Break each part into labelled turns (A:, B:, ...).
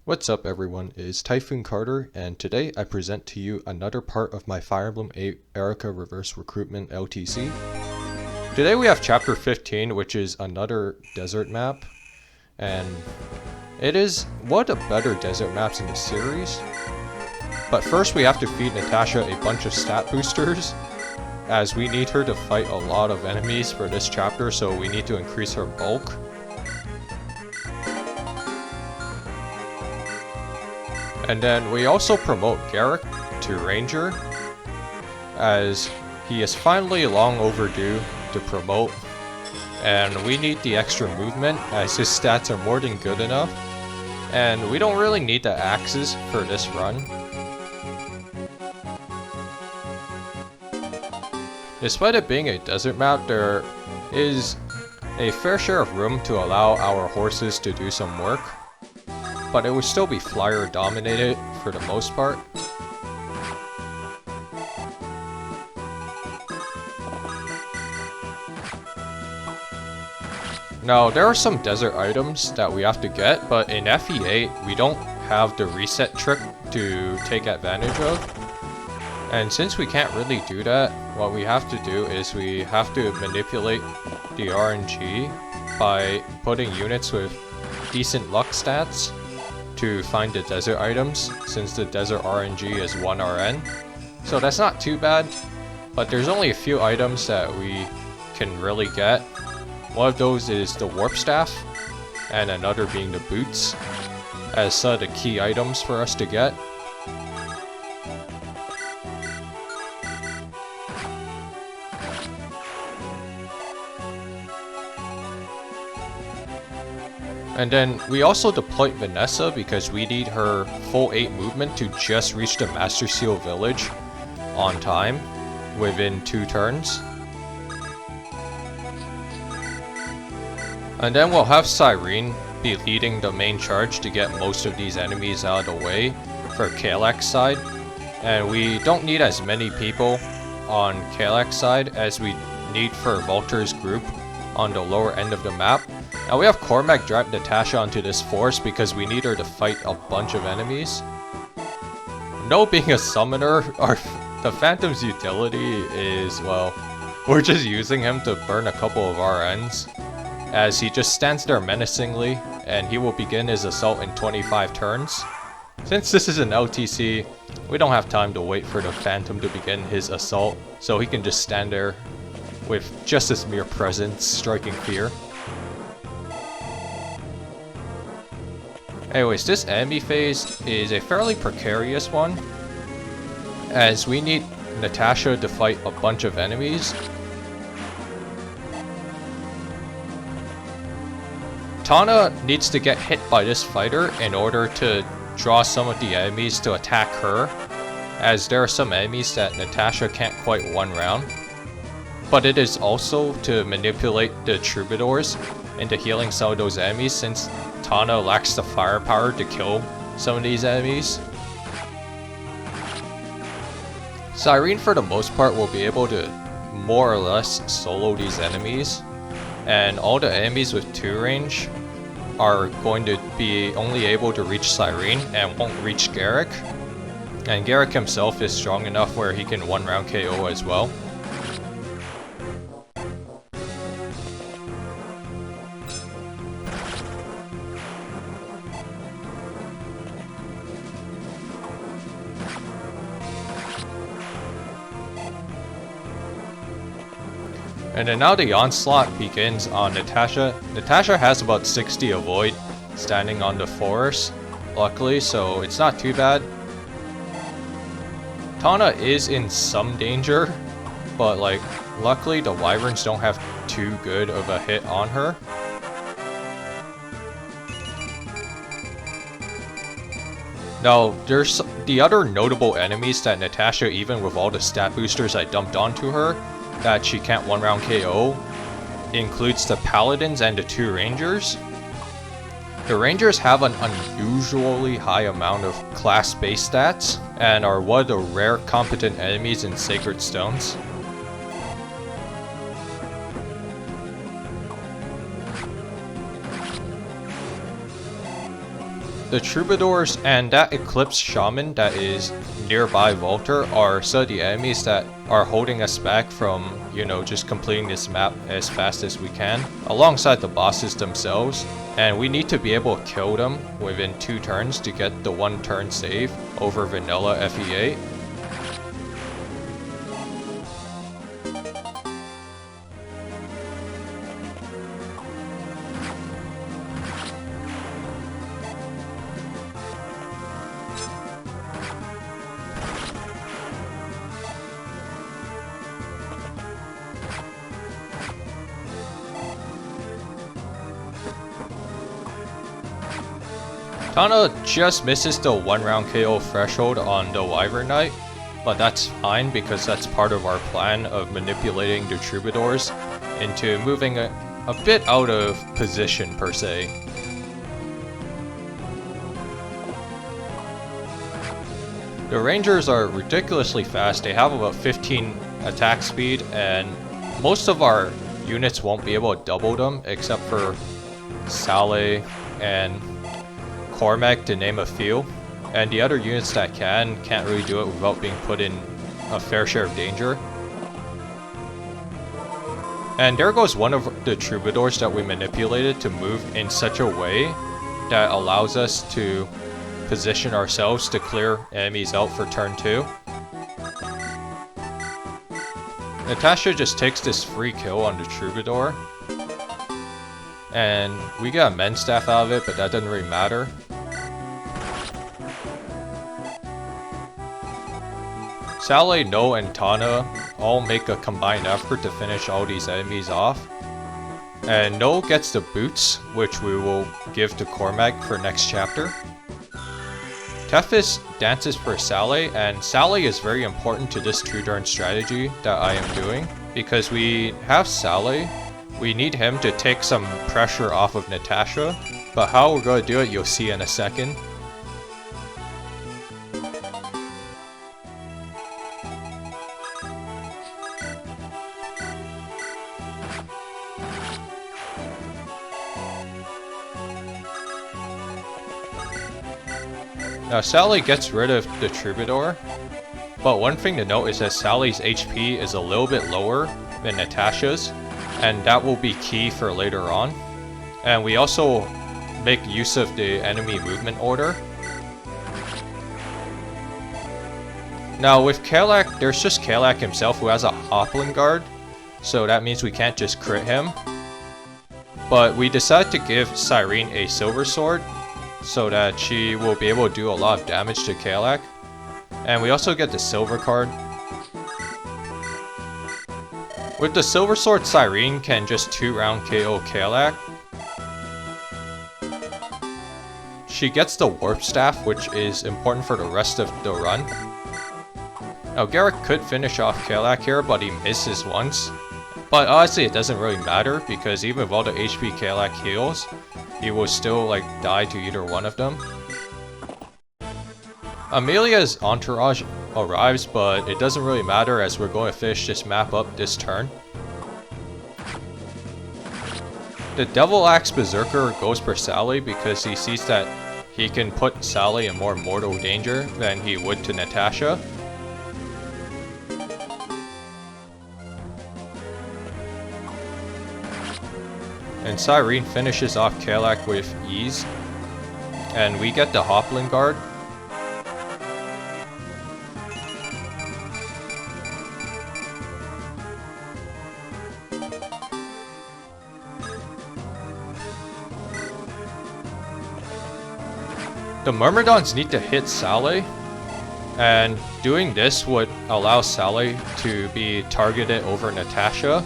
A: What's up everyone, it's Typhoon Carter, and today I present to you another part of my Fire Emblem Eirika Reverse Recruitment LTC. Today we have Chapter 15, which is another desert map, and it is one of the better desert maps in the series. But first we have to feed Natasha a bunch of stat boosters, as we need her to fight a lot of enemies for this chapter, so we need to increase her bulk. And then we also promote Garrick to Ranger, as he is finally long overdue to promote, and we need the extra movement as his stats are more than good enough, and we don't really need the axes for this run. Despite it being a desert map, there is a fair share of room to allow our horses to do some work, but it would still be flyer dominated for the most part. Now, there are some desert items that we have to get, but in FE8 we don't have the reset trick to take advantage of. And since we can't really do that, what we have to do is we have to manipulate the RNG by putting units with decent luck stats to find the desert items, since the desert RNG is 1 RN. So that's not too bad, but there's only a few items that we can really get. One of those is the warp staff, and another being the boots, as some of the key items for us to get. And then we also deployed Vanessa because we need her full 8 movement to just reach the Master Seal village on time within 2 turns. And then we'll have Cyrene be leading the main charge to get most of these enemies out of the way for Kalak's side. And we don't need as many people on Kalak's side as we need for Volter's group on the lower end of the map. Now we have Cormac drive Natasha onto this force because we need her to fight a bunch of enemies. No, being a summoner, the Phantom's utility is, well, we're just using him to burn a couple of RNs, as he just stands there menacingly, and he will begin his assault in 25 turns. Since this is an LTC, we don't have time to wait for the Phantom to begin his assault, so he can just stand there with just his mere presence, striking fear. Anyways, this enemy phase is a fairly precarious one, as we need Natasha to fight a bunch of enemies. Tana needs to get hit by this fighter in order to draw some of the enemies to attack her, as there are some enemies that Natasha can't quite one round. But it is also to manipulate the troubadours into healing some of those enemies, since Tana lacks the firepower to kill some of these enemies. Cyrene, for the most part, will be able to more or less solo these enemies, and all the enemies with 2 range are going to be only able to reach Cyrene and won't reach Garrick. And Garrick himself is strong enough where he can 1-round KO as well. And then now the onslaught begins on Natasha. Natasha has about 60 avoid standing on the forest, luckily, so it's not too bad. Tana is in some danger, but like, luckily the wyverns don't have too good of a hit on her. Now, there's the other notable enemies that Natasha, even with all the stat boosters I dumped onto her, that she can't 1-round KO, includes the Paladins and the 2 Rangers. The Rangers have an unusually high amount of class base stats, and are one of the rare competent enemies in Sacred Stones. The Troubadours and that Eclipse Shaman that is nearby Volter are some of the enemies that are holding us back from, you know, just completing this map as fast as we can, alongside the bosses themselves. And we need to be able to kill them within 2 turns to get the 1 turn save over vanilla FE8. Tana just misses the 1 round KO threshold on the Wyvern Knight, but that's fine because that's part of our plan of manipulating the Troubadours into moving a bit out of position per se. The Rangers are ridiculously fast. They have about 15 attack speed, and most of our units won't be able to double them except for Saleh and Cormac, to name a few, and the other units that can't really do it without being put in a fair share of danger. And there goes one of the Troubadours that we manipulated to move in such a way that allows us to position ourselves to clear enemies out for turn 2. Natasha just takes this free kill on the Troubadour, and we got a men's staff out of it, but that doesn't really matter. Saleh, No, and Tana all make a combined effort to finish all these enemies off. And No gets the boots, which we will give to Cormac for next chapter. Tethys dances for Saleh, and Saleh is very important to this True Darn strategy that I am doing, because we have Saleh. We need him to take some pressure off of Natasha, but how we're going to do it you'll see in a second. Now Saleh gets rid of the Troubadour, but one thing to note is that Saleh's HP is a little bit lower than Natasha's, and that will be key for later on. And we also make use of the enemy movement order. Now with Kalak, there's just Kalak himself who has a Hoplin guard, so that means we can't just crit him. But we decided to give Cyrene a silver sword, so that she will be able to do a lot of damage to Kalak. And we also get the silver card. With the silver sword, Cyrene can just 2 round KO Kalak. She gets the warp staff, which is important for the rest of the run. Now Garrick could finish off Kalak here, but he misses once. But honestly it doesn't really matter, because even with all the HP Kalak heals, he will still like die to either one of them. Amelia's entourage arrives, but it doesn't really matter as we're going to finish this map up this turn. The Devil Axe Berserker goes for Saleh because he sees that he can put Saleh in more mortal danger than he would to Natasha. And Cyrene finishes off Kalak with ease. And we get the Hoplin guard. The Myrmidons need to hit Saleh, and doing this would allow Saleh to be targeted over Natasha.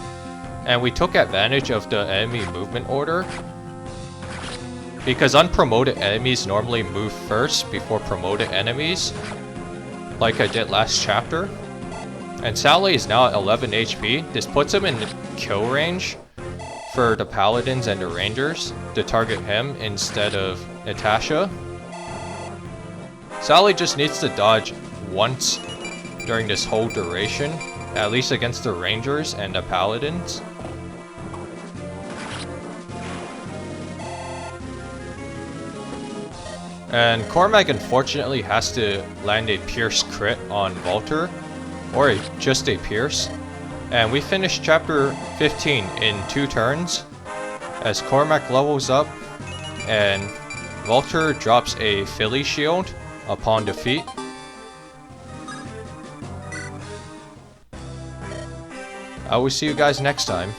A: And we took advantage of the enemy movement order, because unpromoted enemies normally move first before promoted enemies, like I did last chapter. And Saleh is now at 11 HP. This puts him in kill range for the Paladins and the Rangers to target him instead of Natasha. Saleh just needs to dodge once during this whole duration, at least against the Rangers and the Paladins. And Cormac unfortunately has to land a Pierce crit on Walter, or just a Pierce. And we finished chapter 15 in 2 turns, as Cormac levels up, and Walter drops a Philly shield upon defeat. I will see you guys next time.